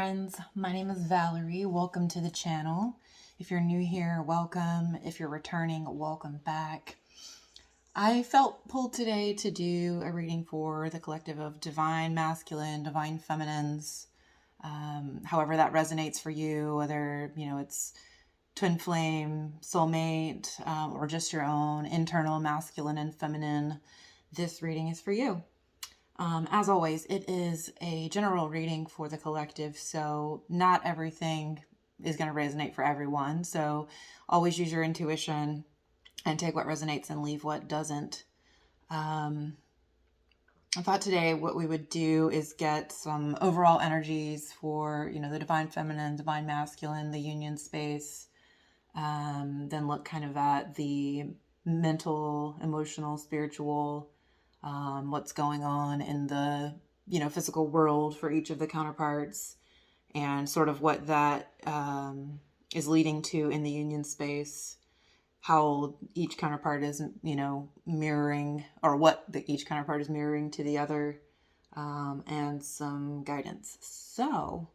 friends. My name is Valerie. Welcome to the channel. If you're new here, welcome. If you're returning, welcome back. I felt pulled today to do a reading for the collective of divine masculine, divine feminines. However that resonates for you, whether it's twin flame, soulmate, or just your own internal masculine and feminine, this reading is for you. As always, it is a general reading for the collective, so not everything is going to resonate for everyone. So always use your intuition and take what resonates and leave what doesn't. I thought today what we would do is get some overall energies for, the divine feminine, divine masculine, the union space. Then look kind of at the mental, emotional, spiritual, what's going on in the, physical world for each of the counterparts, and sort of what that is leading to in the union space, how each counterpart is, mirroring, or what each counterpart is mirroring to the other, and some guidance. So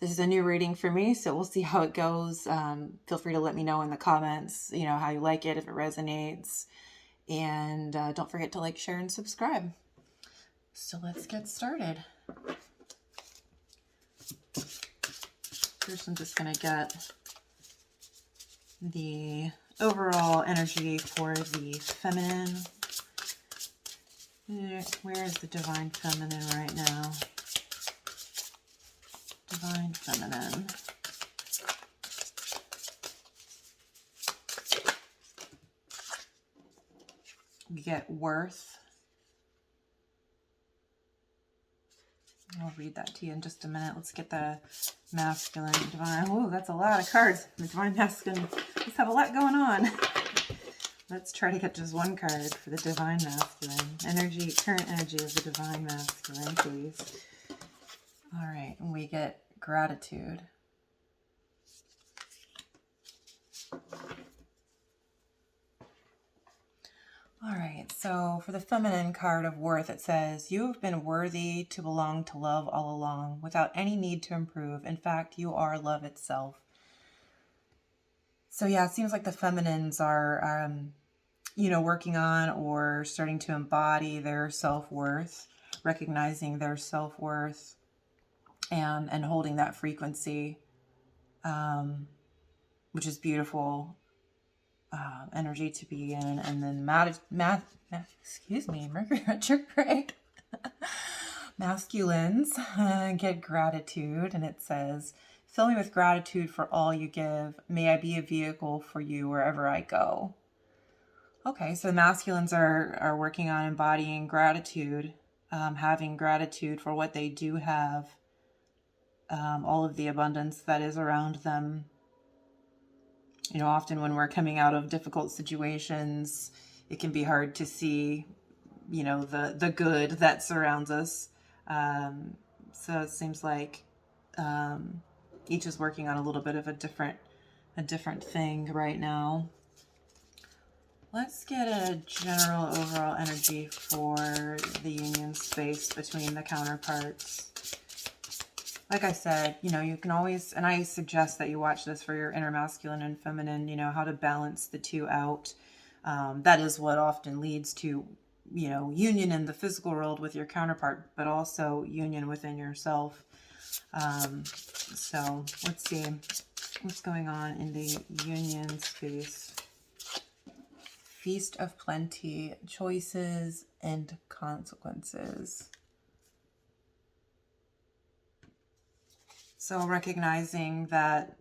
this is a new reading for me, so we'll see how it goes. Feel free to let me know in the comments, how you like it, if it resonates. And don't forget to like, share, and subscribe. So let's get started. First, I'm just going to get the overall energy for the feminine. Where is the divine feminine right now? Divine feminine. We get worth. I'll read that to you in just a minute. Let's get the masculine, divine. Oh, that's a lot of cards. The divine masculine. Let's have a lot going on. Let's try to get just one card for the divine masculine. Energy, current energy of the divine masculine, please. All right, and we get gratitude. All right, so for the feminine card of worth, it says, you have been worthy to belong to love all along, without any need to improve. In fact, you are love itself. So yeah, it seems like the feminines are, working on or starting to embody their self-worth, recognizing their self-worth, and holding that frequency, which is beautiful. Energy to be in. And then Mercury retrograde. Masculines get gratitude, and it says, fill me with gratitude for all you give. May I be a vehicle for you wherever I go. Okay, so the masculines are working on embodying gratitude, having gratitude for what they do have, all of the abundance that is around them. Often when we're coming out of difficult situations, it can be hard to see, the good that surrounds us. So it seems like each is working on a little bit of a different thing right now. Let's get a general overall energy for the union space between the counterparts. Like I said, you can always, and I suggest that you watch this for your inner masculine and feminine, how to balance the two out. That is what often leads to, union in the physical world with your counterpart, but also union within yourself. So let's see what's going on in the union space. Feast of plenty, choices and consequences. So recognizing that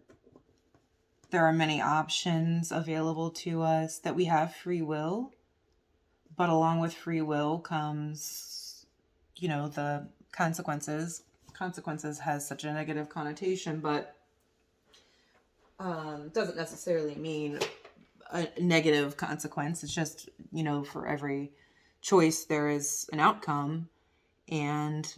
there are many options available to us, that we have free will, but along with free will comes, the consequences. Consequences has such a negative connotation, but doesn't necessarily mean a negative consequence. It's just, for every choice there is an outcome, and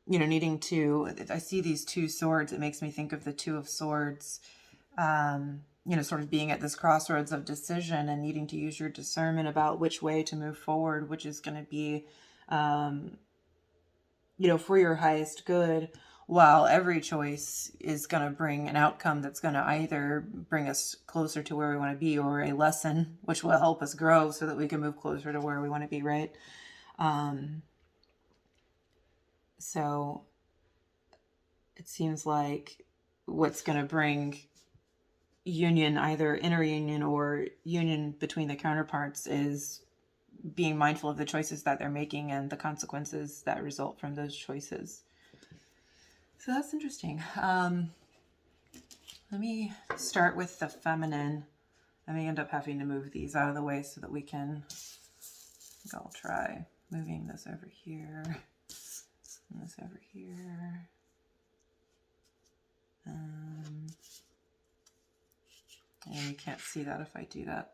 needing to, I see these two swords, it makes me think of the Two of Swords, sort of being at this crossroads of decision and needing to use your discernment about which way to move forward, which is going to be, for your highest good, while every choice is going to bring an outcome that's going to either bring us closer to where we want to be, or a lesson which will help us grow so that we can move closer to where we want to be, right? So it seems like what's going to bring union, either inner union or union between the counterparts, is being mindful of the choices that they're making and the consequences that result from those choices. So that's interesting. Let me start with the feminine. I may end up having to move these out of the way so that we can, I think I'll try moving this over here and this over here. And you can't see that if I do that.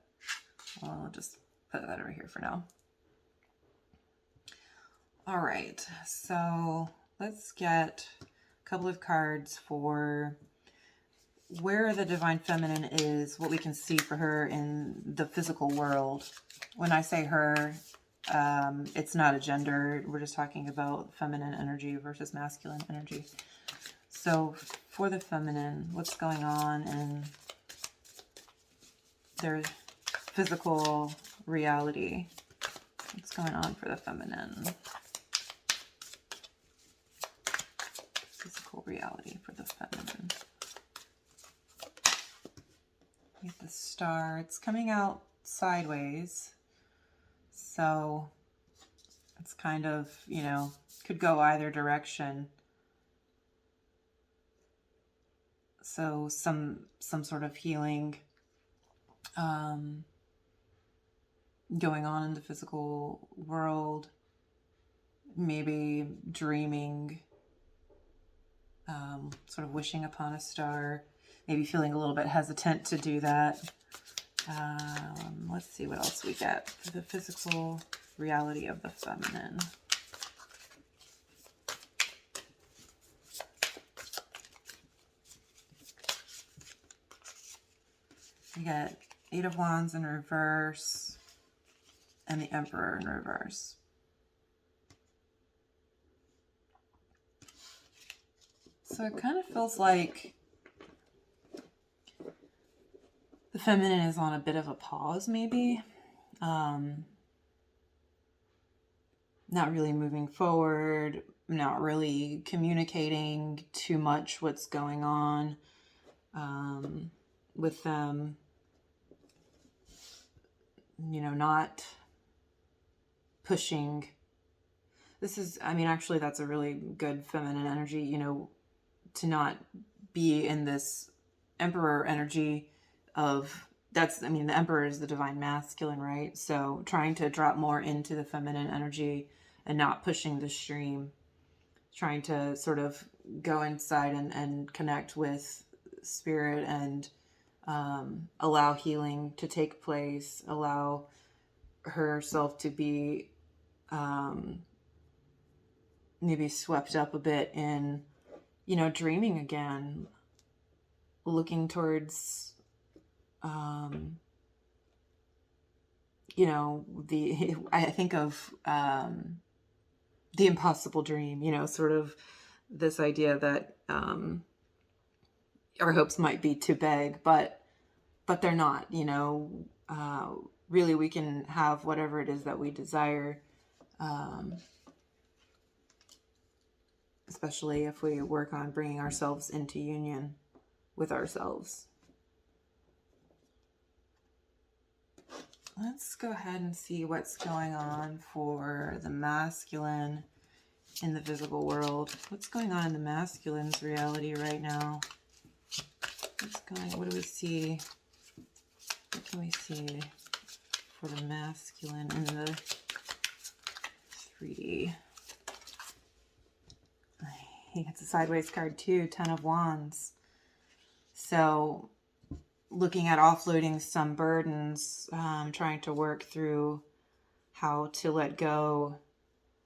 Well, I'll just put that over here for now. All right, so let's get a couple of cards for where the divine feminine is, what we can see for her in the physical world. When I say her, it's not a gender. We're just talking about feminine energy versus masculine energy. So for the feminine, what's going on in their physical reality? What's going on for the feminine? Physical reality for the feminine. We get the star. It's coming out sideways. So it's kind of, you know, could go either direction. So some sort of healing going on in the physical world, maybe dreaming, sort of wishing upon a star, maybe feeling a little bit hesitant to do that. Let's see what else we get for the physical reality of the feminine. We get Eight of Wands in reverse and the Emperor in reverse. So it kind of feels like the feminine is on a bit of a pause, maybe. Not really moving forward, not really communicating too much what's going on with them. You know, not pushing. This is, I mean, actually, that's a really good feminine energy, you know, to not be in this Emperor energy of, that's, I mean, the Emperor is the divine masculine, right? So trying to drop more into the feminine energy and not pushing the stream, trying to sort of go inside and connect with spirit and allow healing to take place, allow herself to be maybe swept up a bit in, you know, dreaming again, looking towards, you know, I think of the impossible dream, you know, sort of this idea that our hopes might be too big, but they're not, you know. Really, we can have whatever it is that we desire, especially if we work on bringing ourselves into union with ourselves. Let's go ahead and see what's going on for the masculine in the physical world. What's going on in the masculine's reality right now? What do we see? What can we see for the masculine in the 3D? It's a sideways card too, 10 of Wands. So looking at offloading some burdens, trying to work through how to let go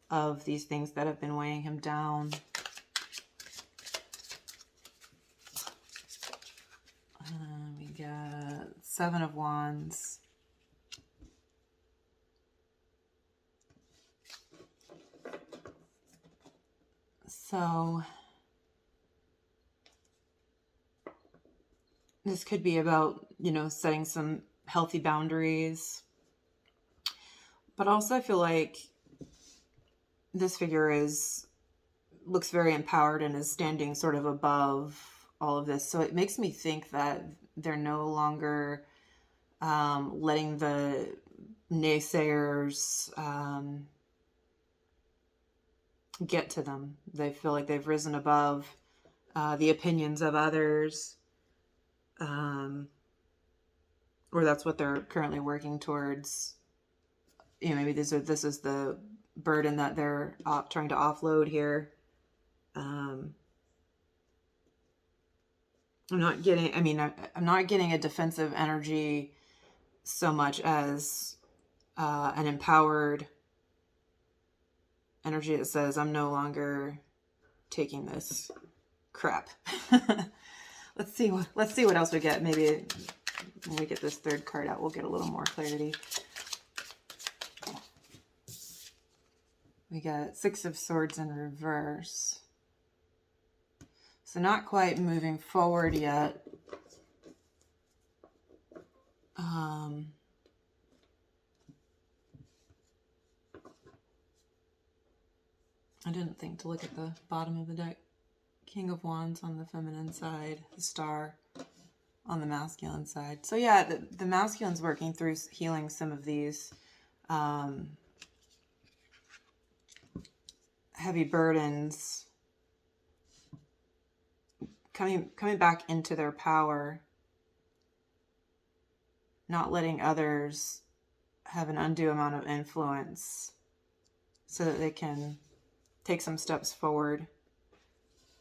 of these things that have been weighing him down. We got 7 of Wands. So This could be about, setting some healthy boundaries. But also I feel like this figure looks very empowered and is standing sort of above all of this. So it makes me think that they're no longer letting the naysayers get to them. They feel like they've risen above the opinions of others, or that's what they're currently working towards. Maybe this is the burden that they're trying to offload here. I'm not getting a defensive energy so much as an empowered energy that says, I'm no longer taking this crap. Let's see what else we get. Maybe when we get this third card out, we'll get a little more clarity. We got Six of Swords in reverse. So not quite moving forward yet. I didn't think to look at the bottom of the deck. King of Wands on the feminine side, the Star on the masculine side. So yeah, the masculine's working through healing some of these heavy burdens, coming back into their power, not letting others have an undue amount of influence so that they can take some steps forward.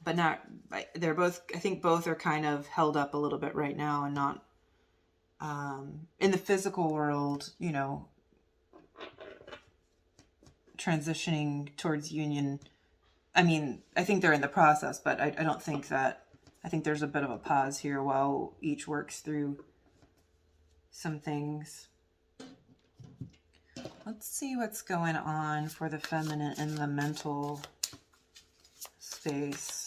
But not, they're both, I think both are kind of held up a little bit right now and not in the physical world, transitioning towards union. I mean, I think they're in the process, but I don't think that, I think there's a bit of a pause here while each works through some things. Let's see what's going on for the feminine in the mental space.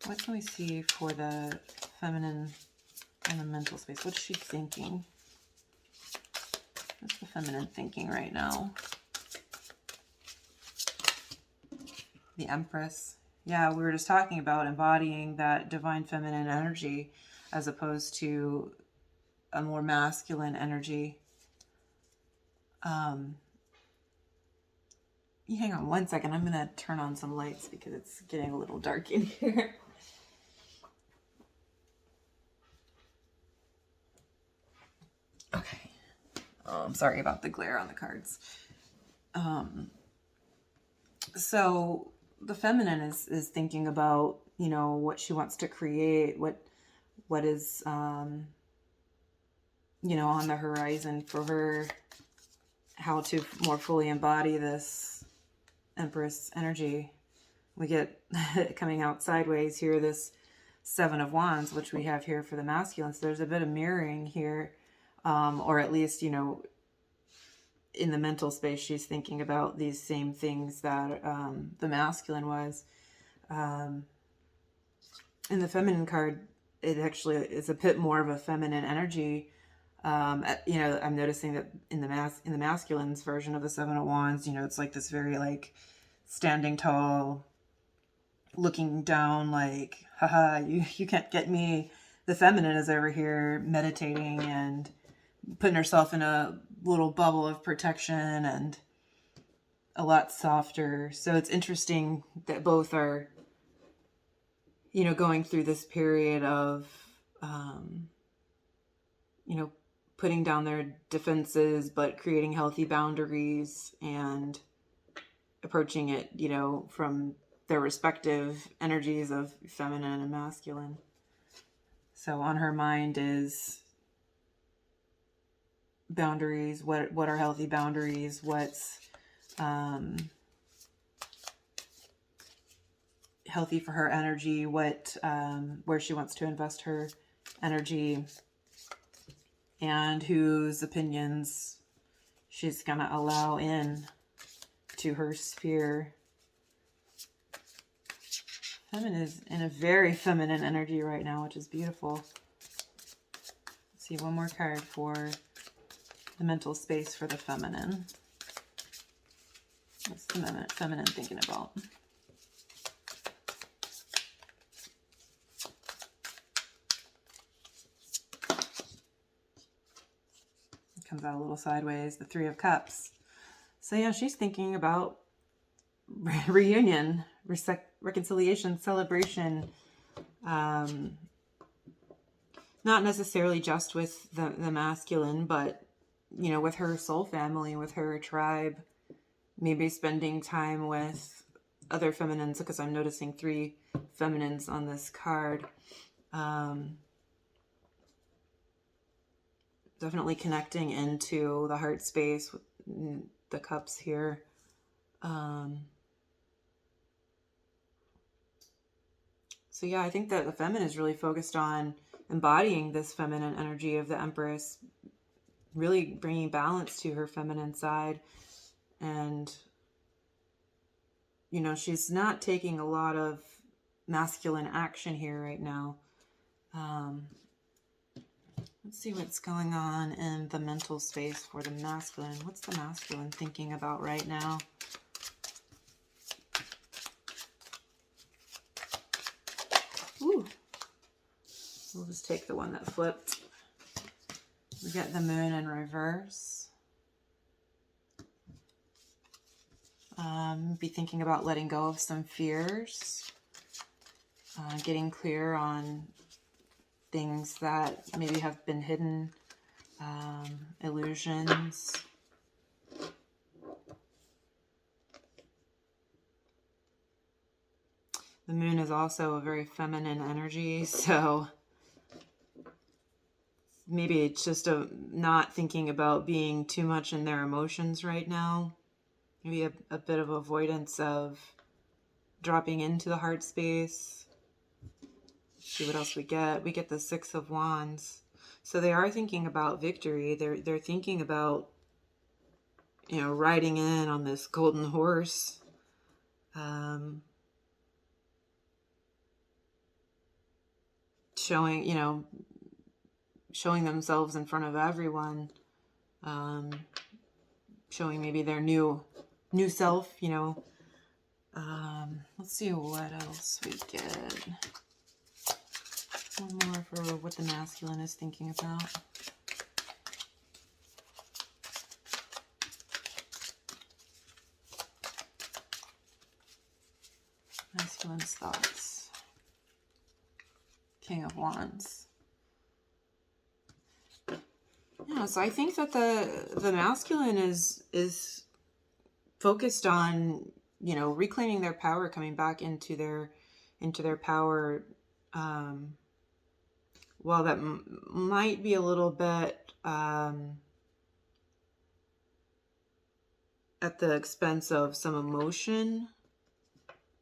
What can we see for the feminine in the mental space? What's she thinking? What's the feminine thinking right now? The Empress. Yeah, we were just talking about embodying that divine feminine energy as opposed to a more masculine energy. You hang on one second. I'm going to turn on some lights because it's getting a little dark in here. Okay. Oh, I'm sorry about the glare on the cards. So the feminine is thinking about, what she wants to create, what is, on the horizon for her, how to more fully embody this Empress energy. We get coming out sideways here, this Seven of Wands, which we have here for the masculine. So there's a bit of mirroring here, or at least, in the mental space, she's thinking about these same things that the masculine was. In the feminine card, it actually is a bit more of a feminine energy. I'm noticing that in the masculine's version of the Seven of Wands, it's like this very like standing tall, looking down, like, haha, you can't get me. The feminine is over here meditating and putting herself in a little bubble of protection and a lot softer. So it's interesting that both are, going through this period of, putting down their defenses, but creating healthy boundaries and approaching it, from their respective energies of feminine and masculine. So on her mind is boundaries. What are healthy boundaries? What's healthy for her energy? Where she wants to invest her energy, and whose opinions she's gonna allow in to her sphere. Feminine is in a very feminine energy right now, which is beautiful. Let's see, one more card for the mental space for the feminine. What's the feminine thinking about? It comes out a little sideways, the Three of Cups. So yeah, she's thinking about reunion, reconciliation, celebration. Not necessarily just with the masculine, but, you know, with her soul family, with her tribe, maybe spending time with other feminines, because I'm noticing 3 feminines on this card. Definitely connecting into the heart space with the cups here. So yeah, I think that the feminine is really focused on embodying this feminine energy of the Empress, really bringing balance to her feminine side. And, you know, she's not taking a lot of masculine action here right now. Let's see what's going on in the mental space for the masculine. What's the masculine thinking about right now? Ooh. We'll just take the one that flipped. We get the moon in reverse. Be thinking about letting go of some fears. Getting clear on things that maybe have been hidden. Illusions. The moon is also a very feminine energy, so maybe it's just not thinking about being too much in their emotions right now. Maybe a bit of avoidance of dropping into the heart space. Let's see what else we get. We get the 6 of Wands. So they are thinking about victory. They're thinking about, you know, riding in on this golden horse. Showing, you know, showing themselves in front of everyone. Showing maybe their new self, you know. Let's see what else we get. One more for what the masculine is thinking about. Masculine's thoughts. King of Wands. Yeah, so I think that the masculine is focused on, you know, reclaiming their power, coming back into their power. While that might be a little bit at the expense of some emotion,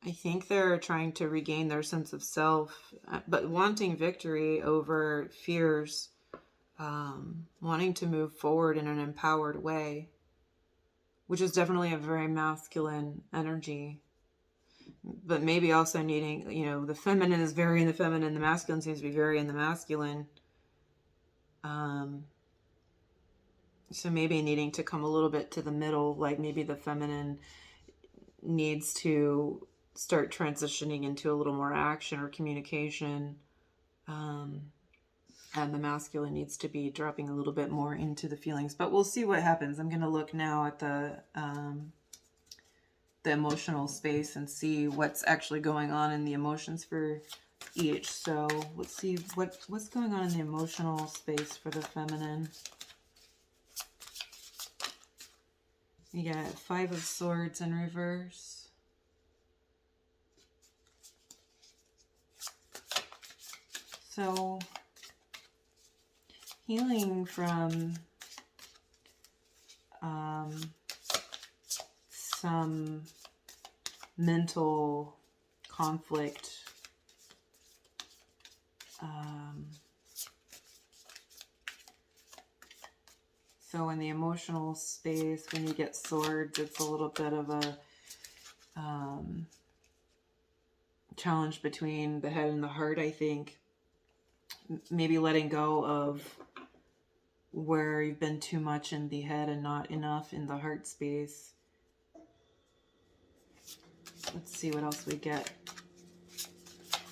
I think they're trying to regain their sense of self, but wanting victory over fears, wanting to move forward in an empowered way, which is definitely a very masculine energy. But maybe also needing, you know, the feminine is very in the feminine, the masculine seems to be very in the masculine. So maybe needing to come a little bit to the middle, like maybe the feminine needs to start transitioning into a little more action or communication. And the masculine needs to be dropping a little bit more into the feelings. But we'll see what happens. I'm going to look now at the emotional space and see what's actually going on in the emotions for each. So let's see what's going on in the emotional space for the feminine. You got 5 of Swords in reverse. So healing from some mental conflict. So in the emotional space, when you get swords, it's a little bit of a challenge between the head and the heart, I think. Maybe letting go of where you've been too much in the head and not enough in the heart space. Let's see what else we get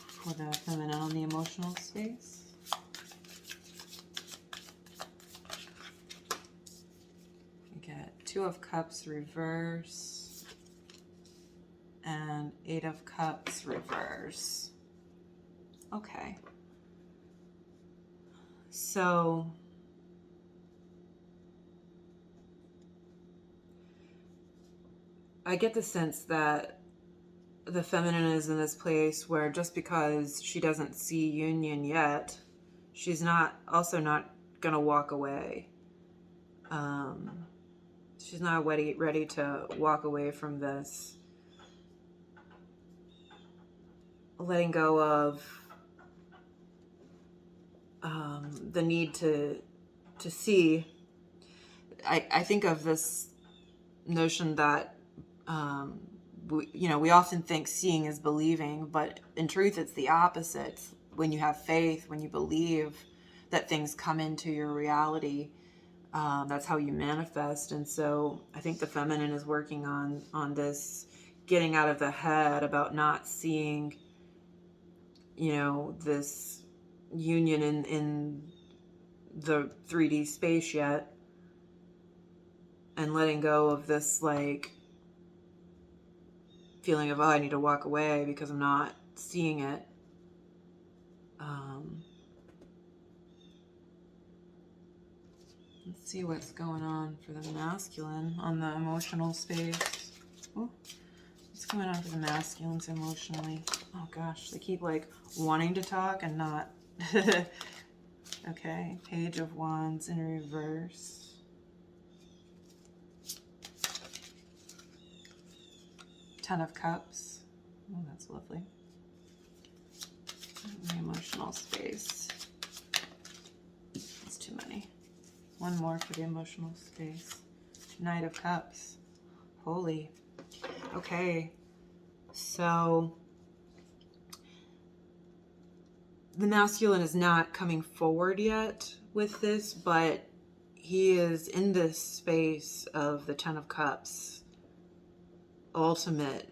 for the feminine on the emotional space. We get 2 of Cups reverse and 8 of Cups reverse. Okay. So I get the sense that the feminine is in this place where just because she doesn't see union yet, she's also not going to walk away. She's not ready to walk away from this. Letting go of the need to see. I think of this notion that we often think seeing is believing, but in truth it's the opposite. When you have faith, when you believe that things come into your reality, that's how you manifest. And so I think the feminine is working on this, getting out of the head about not seeing, this union in the 3D space yet, and letting go of this feeling of, I need to walk away because I'm not seeing it. Let's see what's going on for the masculine on the emotional space. Ooh, what's going on for the masculines emotionally? Oh gosh, they keep wanting to talk and not. Okay, Page of Wands in reverse. Ten of Cups. Oh, that's lovely. The emotional space. That's too many. One more for the emotional space. Knight of Cups. Holy. Okay. So the masculine is not coming forward yet with this, but he is in this space of the Ten of Cups. Ultimate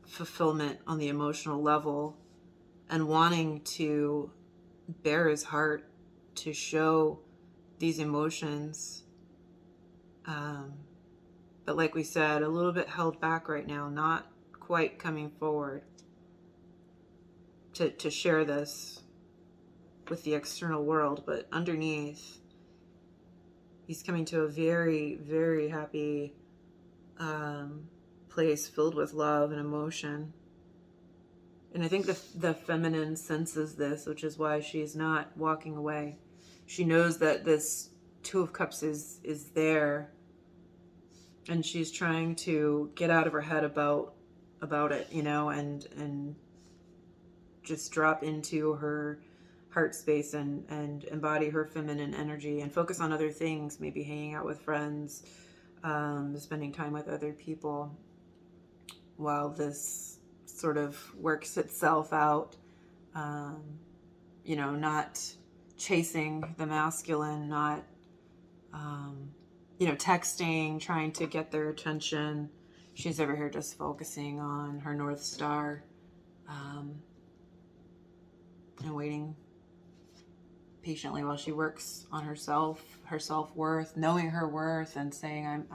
fulfillment on the emotional level, and wanting to bare his heart to show these emotions, but like we said, a little bit held back right now, not quite coming forward to share this with the external world. But underneath, he's coming to a very, very happy place filled with love and emotion. And I think the feminine senses this, which is why she's not walking away. She knows that this Two of Cups is there, and she's trying to get out of her head about it, and just drop into her heart space and embody her feminine energy and focus on other things, maybe hanging out with friends, spending time with other people, while this sort of works itself out, not chasing the masculine, not, texting, trying to get their attention. She's over here just focusing on her North Star, and waiting patiently while she works on herself, her self-worth, knowing her worth, and saying,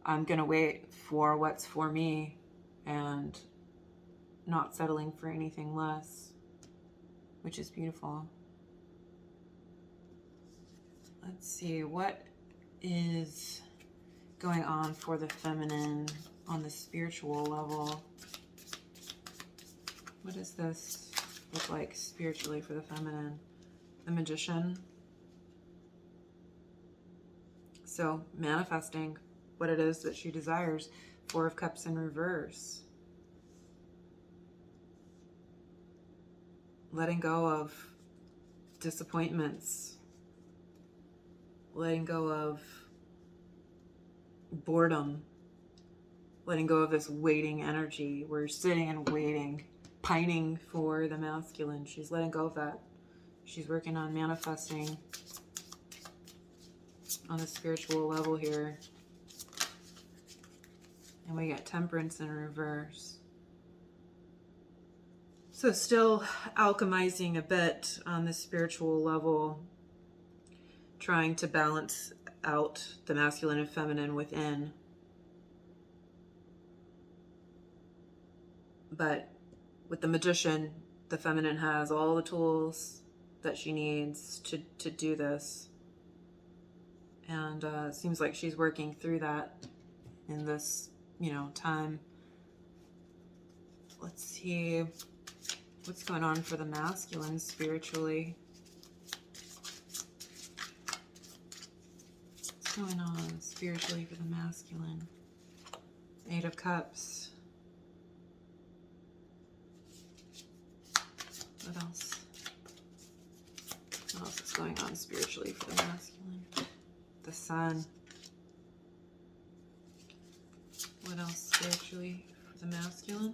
I'm gonna wait for what's for me, and not settling for anything less, which is beautiful. Let's see, what is going on for the feminine on the spiritual level? What does this look like spiritually for the feminine? The Magician. So manifesting what it is that she desires. Four of Cups in reverse. Letting go of disappointments. Letting go of boredom. Letting go of this waiting energy. We're sitting and waiting pining for the masculine. She's letting go of that. She's working on manifesting on a spiritual level here. And we got Temperance in reverse. So still alchemizing a bit on the spiritual level, trying to balance out the masculine and feminine within. But with the Magician, the feminine has all the tools that she needs to do this. And it seems like she's working through that in this, time. Let's see what's going on for the masculine spiritually. What's going on spiritually for the masculine? Eight of Cups. What else? What else is going on spiritually for the masculine? The Sun. What else spiritually for the masculine?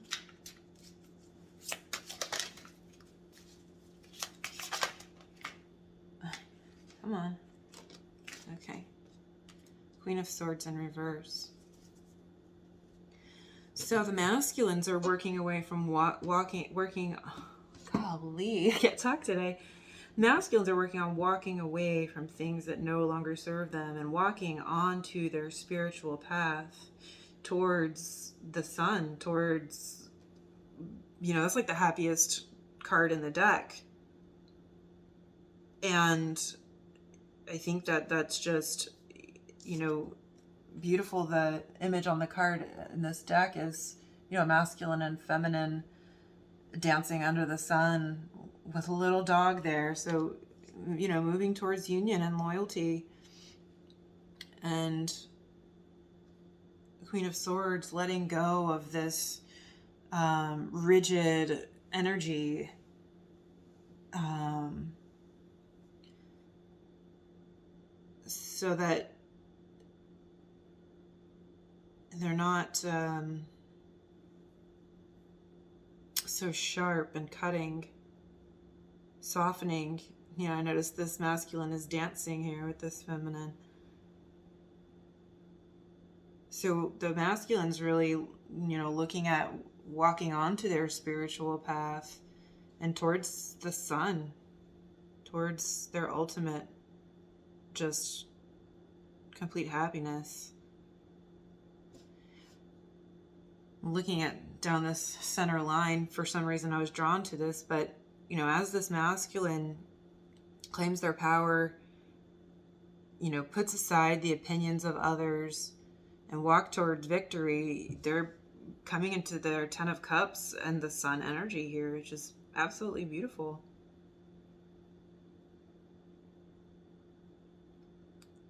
Come on. Okay. Queen of Swords in reverse. So the masculines are working away from working. Oh, golly, I can't talk today. Masculines are working on walking away from things that no longer serve them and walking onto their spiritual path towards the sun, towards, that's like the happiest card in the deck. And I think that's just, beautiful. The image on the card in this deck is, masculine and feminine dancing under the sun with a little dog there. So, moving towards union and loyalty. And Queen of Swords letting go of this rigid energy. So that they're not so sharp and cutting, softening. I noticed this masculine is dancing here with this feminine. So the masculine's really, looking at walking onto their spiritual path and towards the sun, towards their ultimate, just complete happiness. Looking at down this center line, for some reason I was drawn to this, but as this masculine claims their power, puts aside the opinions of others and walk towards victory, they're coming into their 10 of Cups and the sun energy here, which is absolutely beautiful.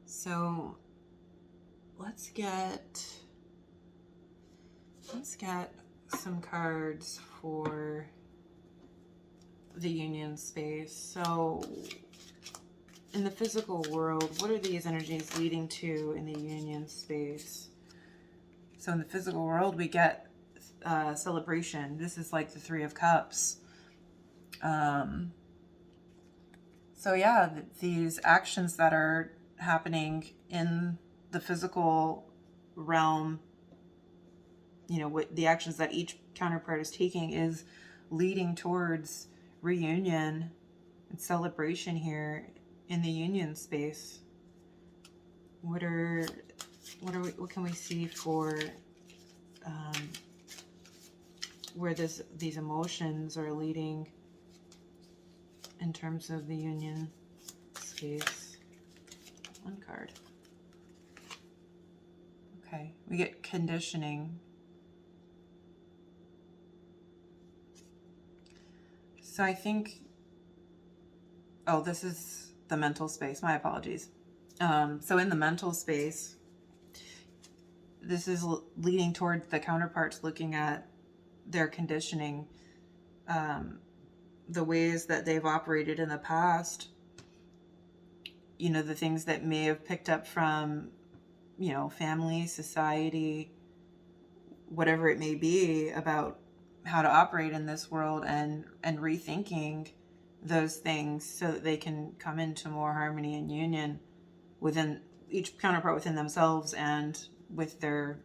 So let's get some cards for the union space. So in the physical world, what are these energies leading to in the union space? So in the physical world, we get celebration. This is like the 3 of Cups. So yeah, these actions that are happening in the physical realm, what the actions that each counterpart is taking is leading towards reunion and celebration here in the union space. What can we see for where these emotions are leading in terms of the union space? One card. Okay, we get conditioning. So I think, this is the mental space. My apologies. So in the mental space, this is leading toward the counterparts looking at their conditioning, the ways that they've operated in the past, the things that may have picked up from, family, society, whatever it may be, about how to operate in this world, and rethinking those things so that they can come into more harmony and union within each counterpart, within themselves and with their,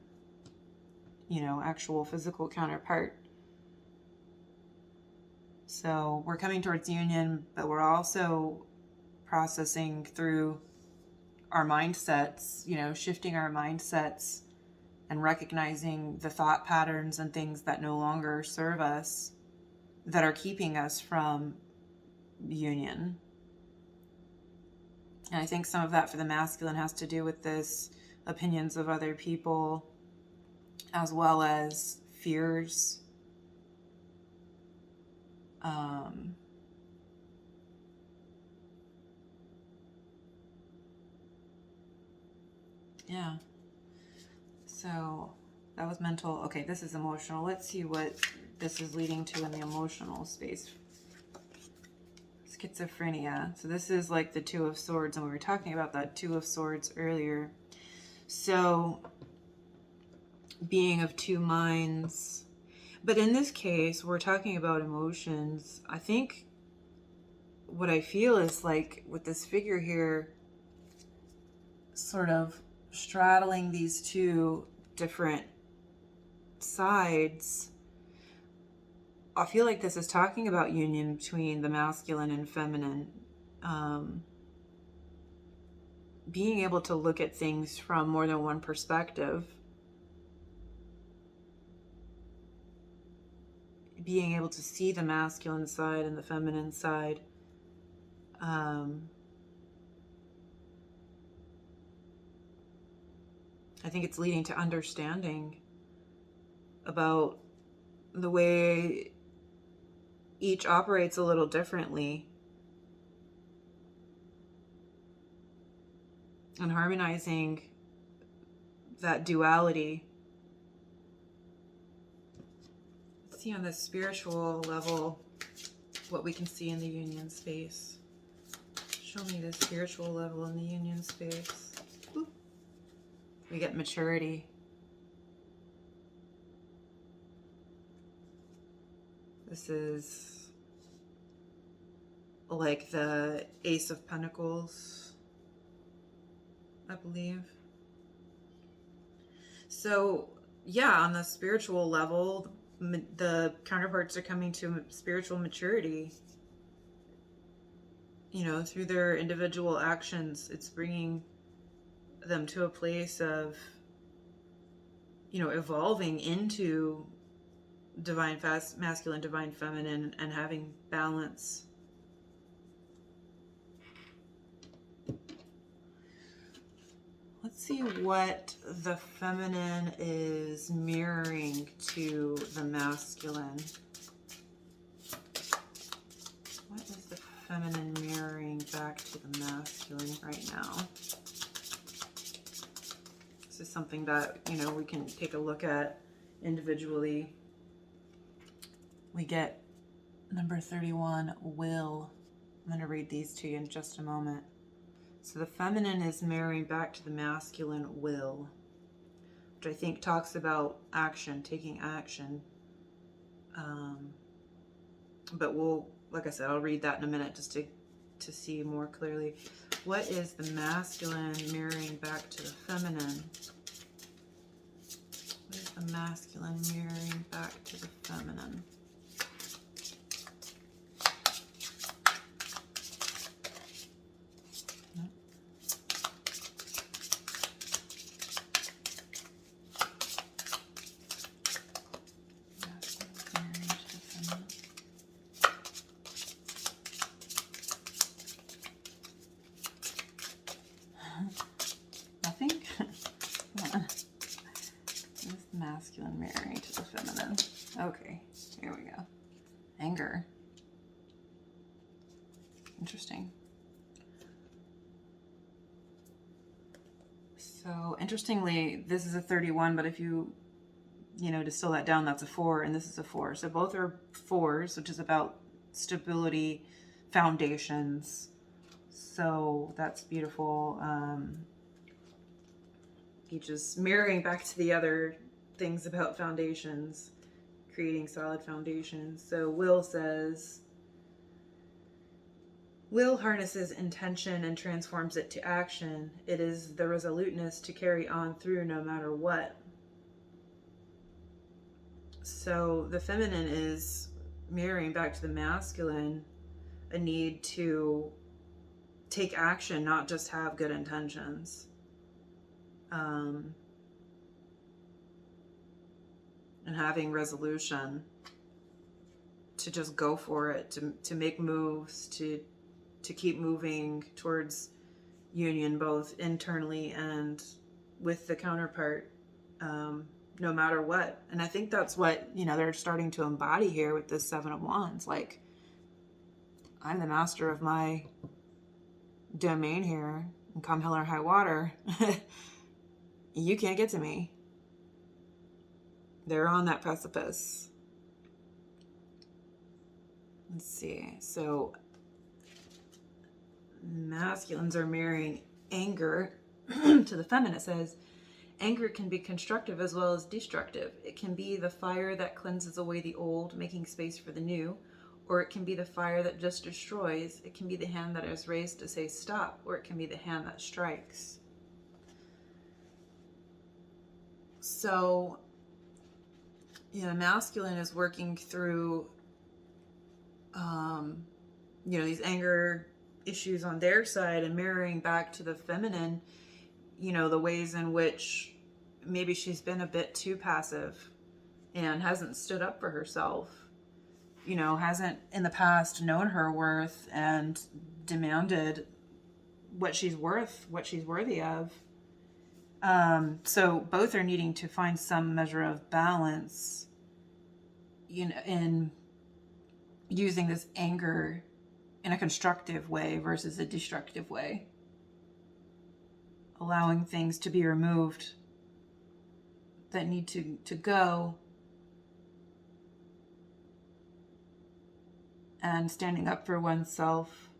actual physical counterpart. So we're coming towards union, but we're also processing through our mindsets, shifting our mindsets and recognizing the thought patterns and things that no longer serve us, that are keeping us from union. And I think some of that for the masculine has to do with this opinions of other people, as well as fears. Yeah. So that was mental. Okay, this is emotional. Let's see what this is leading to in the emotional space. Schizophrenia. So this is like the Two of Swords, and we were talking about that Two of Swords earlier. So being of two minds. But in this case, we're talking about emotions. I think what I feel is like with this figure here, sort of straddling these two different sides, I feel like this is talking about union between the masculine and feminine. Being able to look at things from more than one perspective. Being able to see the masculine side and the feminine side. I think it's leading to understanding about the way each operates a little differently, and harmonizing that duality. Let's see on the spiritual level what we can see in the union space. Show me the spiritual level in the union space. Ooh. We get maturity. This is like the Ace of Pentacles, I believe. So yeah, on the spiritual level, the counterparts are coming to spiritual maturity. Through their individual actions, it's bringing them to a place of, evolving into divine masculine, divine feminine, and having balance. Let's see what the feminine is mirroring to the masculine. What is the feminine mirroring back to the masculine right now? This is something that, we can take a look at individually. We get number 31, will. I'm going to read these to you in just a moment. So the feminine is mirroring back to the masculine, will, which I think talks about action, taking action. But like I said, I'll read that in a minute just to see more clearly. What is the masculine mirroring back to the feminine? What is the masculine mirroring back to the feminine? Nothing? Come on. This masculine marrying to the feminine. Okay, here we go. Anger. Interesting. So interestingly, this is a 31, but if you distill that down, that's a 4, and this is a 4. So both are 4s, which is about stability, foundations. So that's beautiful. Each is mirroring back to the other things about foundations, creating solid foundations. So Will says, will harnesses intention and transforms it to action. It is the resoluteness to carry on through no matter what. So the feminine is mirroring back to the masculine, a need to take action, not just have good intentions. And having resolution to just go for it, to make moves, to keep moving towards union, both internally and with the counterpart, no matter what. And I think that's what, they're starting to embody here with this Seven of Wands. Like, I'm the master of my domain here, and come hell or high water, you can't get to me. They're on that precipice. Let's see. So masculines are mirroring anger to the feminine. It says, anger can be constructive as well as destructive. It can be the fire that cleanses away the old, making space for the new, or it can be the fire that just destroys. It can be the hand that is raised to say stop, or it can be the hand that strikes. So, masculine is working through, these anger issues on their side and mirroring back to the feminine, the ways in which maybe she's been a bit too passive and hasn't stood up for herself, hasn't in the past known her worth and demanded what she's worth, what she's worthy of. So both are needing to find some measure of balance, in using this anger in a constructive way versus a destructive way. Allowing things to be removed that need to go, and standing up for oneself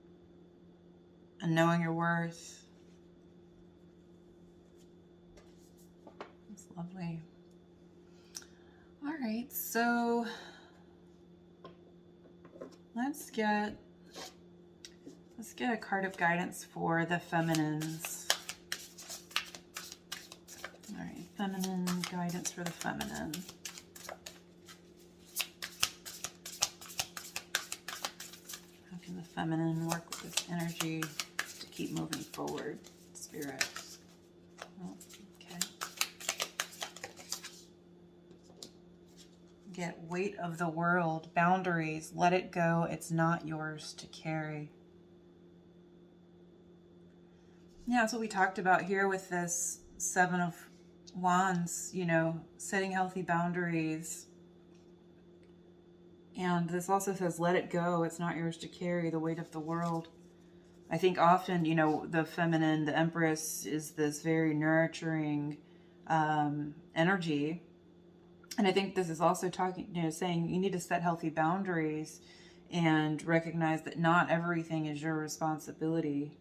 and knowing your worth. That's lovely. All right, so let's get a card of guidance for the feminines. All right, feminine guidance for the feminine. How can the feminine work with this energy to keep moving forward, Spirit? Oh, okay. Get weight of the world, boundaries, let it go. It's not yours to carry. Yeah, that's what we talked about here with this Seven of Wands, setting healthy boundaries. And this also says, let it go. It's not yours to carry, the weight of the world. I think often, the feminine, the Empress, is this very nurturing energy. And I think this is also saying you need to set healthy boundaries and recognize that not everything is your responsibility.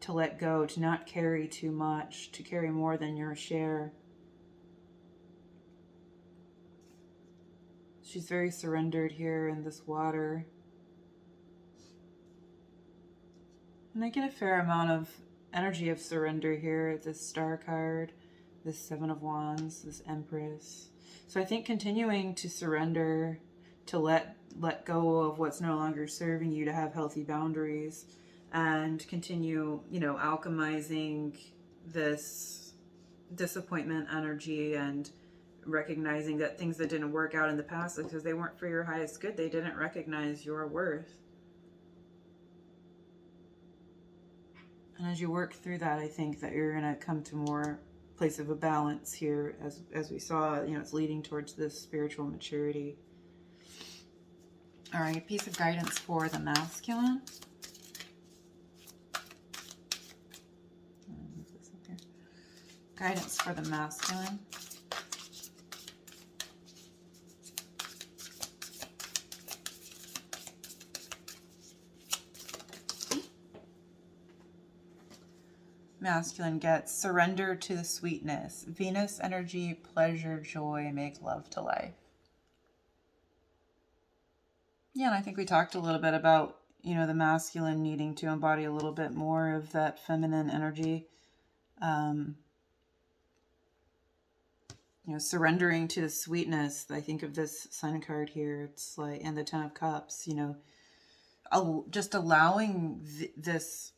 To let go, to not carry too much, to carry more than your share. She's very surrendered here in this water. And I get a fair amount of energy of surrender here. This Star card, this Seven of Wands, this Empress. So I think continuing to surrender, to let go of what's no longer serving you, to have healthy boundaries, and continue, alchemizing this disappointment energy and recognizing that things that didn't work out in the past because they weren't for your highest good, they didn't recognize your worth. And as you work through that, I think that you're going to come to more place of a balance here, as we saw, it's leading towards this spiritual maturity. All right, piece of guidance for the masculine. Guidance for the masculine. masculine gets surrender to the sweetness. Venus energy, pleasure, joy, make love to life. Yeah, and I think we talked a little bit about, the masculine needing to embody a little bit more of that feminine energy. Surrendering to the sweetness. I think of this sun card here. It's like, and the 10 of Cups, just allowing this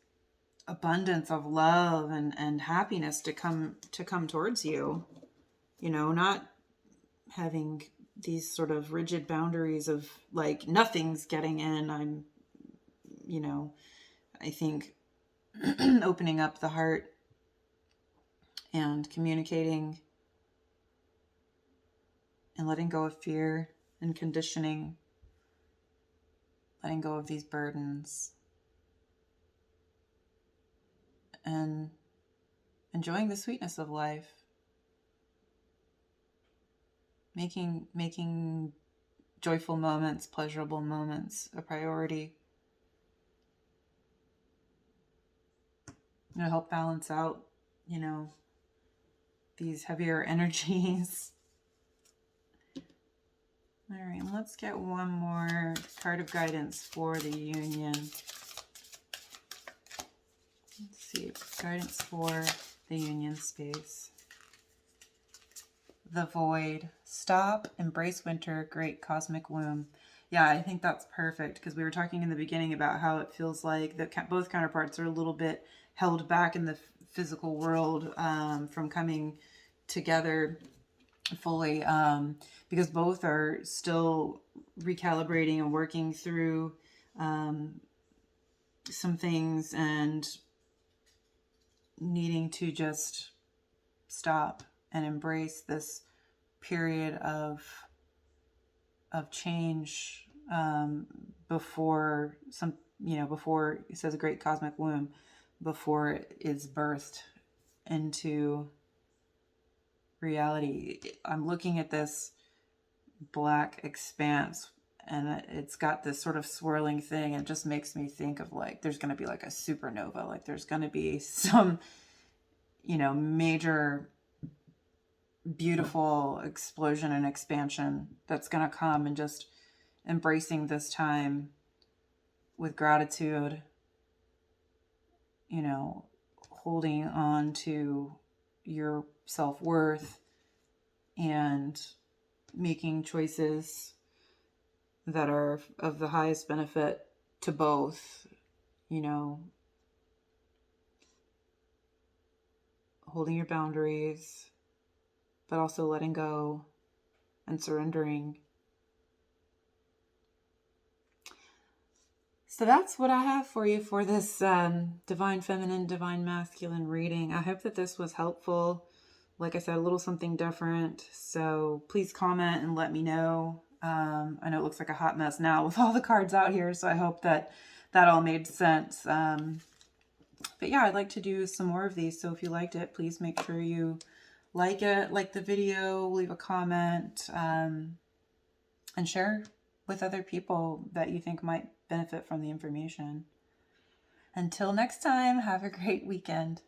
abundance of love and happiness to come towards you, not having these sort of rigid boundaries of like nothing's getting in. I think opening up the heart and communicating and letting go of fear and conditioning, letting go of these burdens, and enjoying the sweetness of life, making joyful moments, pleasurable moments a priority. Help balance out, these heavier energies. All right, let's get one more card of guidance for the union. Let's see, guidance for the union space. The void. Stop, embrace winter, great cosmic womb. Yeah, I think that's perfect because we were talking in the beginning about how it feels like that both counterparts are a little bit held back in the physical world from coming together fully, because both are still recalibrating and working through some things and needing to just stop and embrace this period of change before before it says a great cosmic womb, before it is birthed into reality. I'm looking at this black expanse and it's got this sort of swirling thing. It just makes me think of like there's going to be like a supernova, like there's going to be some major beautiful explosion and expansion that's going to come, and just embracing this time with gratitude, holding on to your self-worth and making choices that are of the highest benefit to both, holding your boundaries, but also letting go and surrendering. So that's what I have for you for this divine feminine, divine masculine reading. I hope that this was helpful. Like I said, a little something different. So please comment and let me know. I know it looks like a hot mess now with all the cards out here, so I hope that all made sense. But yeah, I'd like to do some more of these. So if you liked it, please make sure you like the video, leave a comment, and share with other people that you think might benefit from the information. Until next time, have a great weekend.